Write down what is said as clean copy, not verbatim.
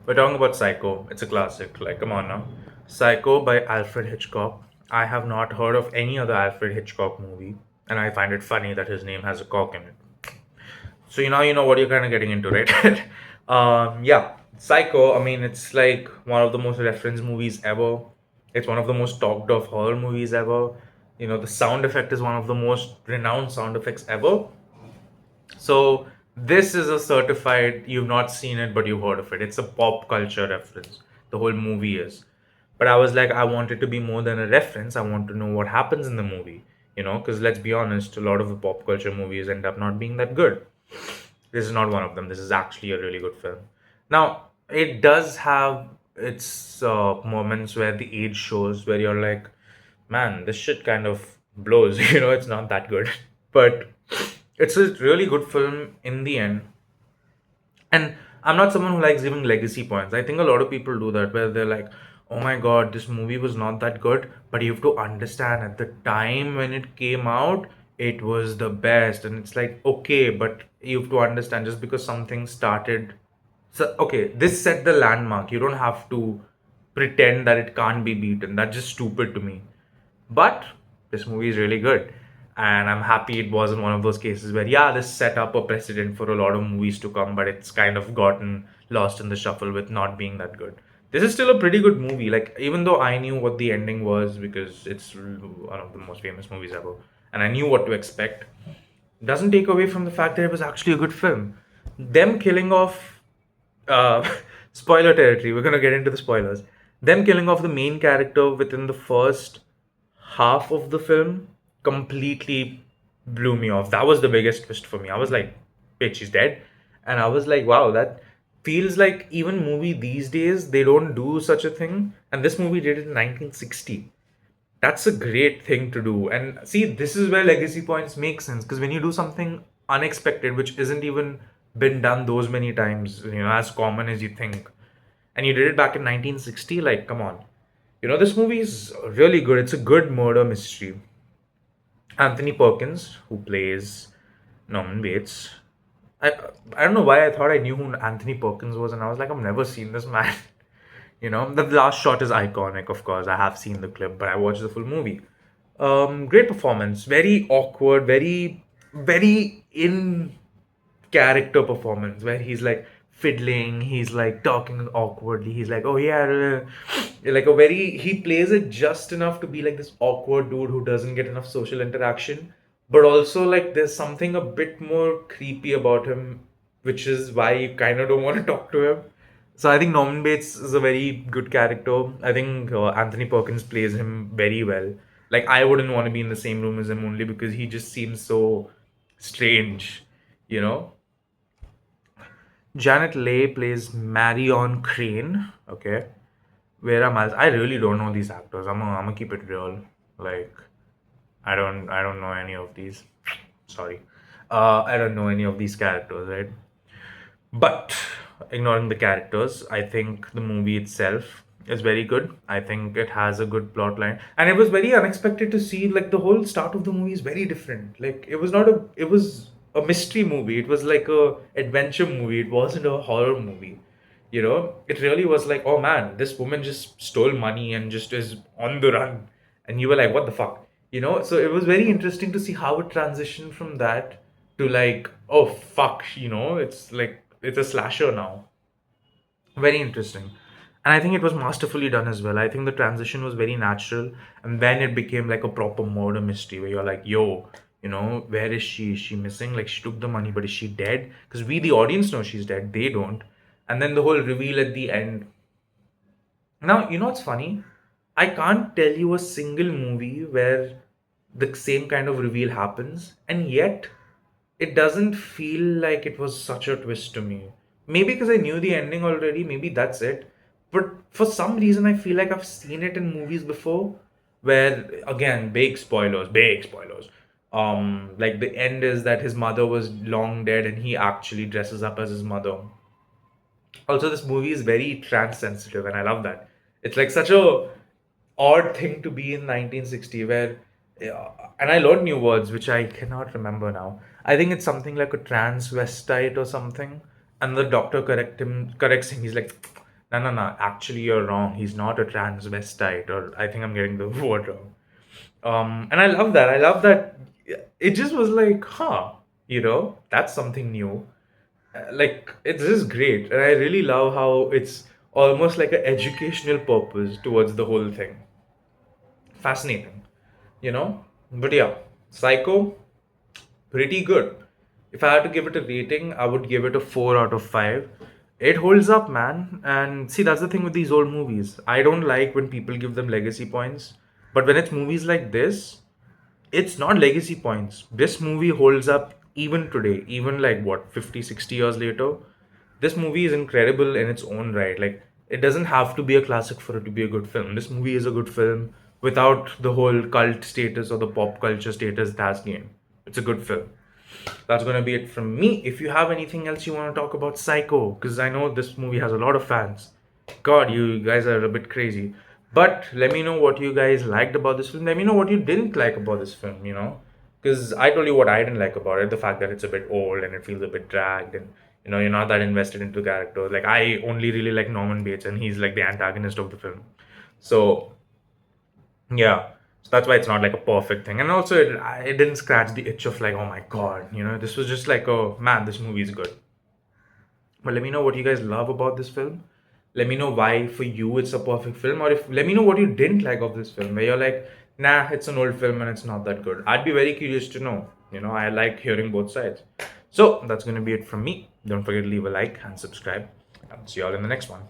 We're talking about Psycho. It's a classic. Like, come on now. Psycho by Alfred Hitchcock. I have not heard of any other Alfred Hitchcock movie, and I find it funny that his name has a cock in it. So you know what you're kind of getting into, right? Yeah, Psycho. I mean, it's like one of the most referenced movies ever. It's one of the most talked of horror movies ever. The sound effect is one of the most renowned sound effects ever. So this is a certified, you've not seen it, but you've heard of it. It's a pop culture reference. The whole movie is. But I was like, I want it to be more than a reference. I want to know what happens in the movie. Because let's be honest, a lot of the pop culture movies end up not being that good. This is not one of them. This is actually a really good film. Now, it does have its moments where the age shows, where you're like, man, this shit kind of blows. It's not that good. But it's a really good film in the end. And I'm not someone who likes giving legacy points. I think a lot of people do that, where they're like, oh my god, this movie was not that good. But you have to understand, at the time when it came out, it was the best. And it's like, okay, but you have to understand, just because something started. So, okay, this set the landmark. You don't have to pretend that it can't be beaten. That's just stupid to me. But this movie is really good. And I'm happy it wasn't one of those cases where, yeah, this set up a precedent for a lot of movies to come, but it's kind of gotten lost in the shuffle with not being that good. This is still a pretty good movie. Like, even though I knew what the ending was because it's one of the most famous movies ever, and I knew what to expect, doesn't take away from the fact that it was actually a good film. Them killing off uh, spoiler territory. We're gonna get into the spoilers. Them killing off the main character within the first half of the film completely blew me off. That was the biggest twist for me. I was like, bitch, she's dead. And I was like, wow, that feels like even movie these days, they don't do such a thing. And this movie did it in 1960. That's a great thing to do. And see, this is where legacy points make sense, because when you do something unexpected, which isn't even been done those many times, as common as you think, and you did it back in 1960, like, come on. This movie is really good. It's a good murder mystery. Anthony Perkins, who plays Norman Bates. I I don't know why I thought I knew who Anthony Perkins was, and I was like, I've never seen this man. The last shot is iconic, of course. I have seen the clip, but I watched the full movie. Great performance. Very awkward. Very in character performance, where he's like fiddling, he's like talking awkwardly, he's like, oh yeah, like a very, he plays it just enough to be like this awkward dude who doesn't get enough social interaction, but also like there's something a bit more creepy about him, which is why you kind of don't want to talk to him. So I think Norman Bates is a very good character. I think Anthony Perkins plays him very well. Like, I wouldn't want to be in the same room as him, only because he just seems so strange, you know. Janet Leigh plays Marion Crane. Okay, where am I? I really don't know these actors. I'm gonna keep it real. Like, I don't know any of these. Sorry, I don't know any of these characters, right? But ignoring the characters, I think the movie itself is very good. I think it has a good plot line, and it was very unexpected to see, like, the whole start of the movie is very different. Like, it was a mystery movie. It was like a adventure movie. It wasn't a horror movie. It really was like, oh man, this woman just stole money and just is on the run, and you were like, what the fuck? So it was very interesting to see how it transitioned from that to, like, oh fuck, it's like it's a slasher now. Very interesting. And I think it was masterfully done as well. I think the transition was very natural, and then it became like a proper murder mystery where you're like, yo, where is she? Is she missing? Like, she took the money, but is she dead? Because we, the audience, know she's dead, they don't. And then the whole reveal at the end. Now, you know what's funny? I can't tell you a single movie where the same kind of reveal happens, and yet it doesn't feel like it was such a twist to me. Maybe because I knew the ending already, maybe that's it. But for some reason, I feel like I've seen it in movies before, where, again, big spoilers, big spoilers. Like, the end is that his mother was long dead and he actually dresses up as his mother. Also, this movie is very trans sensitive, and I love that. It's like such a odd thing to be in 1960, where, and I learned new words which I cannot remember now. I think it's something like a transvestite or something, and the doctor corrects him. He's like, No, no, no. Actually, you're wrong. He's not a transvestite, or I think I'm getting the word wrong. And I love that. I love that. It just was like, huh, that's something new. Like, it's just great. And I really love how it's almost like an educational purpose towards the whole thing. Fascinating, you know? But yeah, Psycho, pretty good. If I had to give it a rating, I would give it a 4 out of 5. It holds up, man. And see, that's the thing with these old movies. I don't like when people give them legacy points. But when it's movies like this, it's not legacy points. This movie holds up even today, even like what, 50, 60 years later. This movie is incredible in its own right. Like, it doesn't have to be a classic for it to be a good film. This movie is a good film without the whole cult status or the pop culture status it has gained. It's a good film. That's gonna be it from me. If you have anything else you want to talk about Psycho, because I know this movie has a lot of fans. God, you guys are a bit crazy. But let me know what you guys liked about this film. Let me know what you didn't like about this film. Because I told you what I didn't like about it. The fact that it's a bit old and it feels a bit dragged and you're not that invested into the character. Like, I only really like Norman Bates and he's like the antagonist of the film. So yeah, so that's why it's not like a perfect thing. And also, it didn't scratch the itch of like, oh my god, this was just like, oh man, this movie is good. But let me know what you guys love about this film. Let me know why for you it's a perfect film, or if let me know what you didn't like of this film, where you're like, nah, it's an old film and it's not that good. I'd be very curious to know. I like hearing both sides. So that's gonna be it from me. Don't forget to leave a like and subscribe. And see you all in the next one.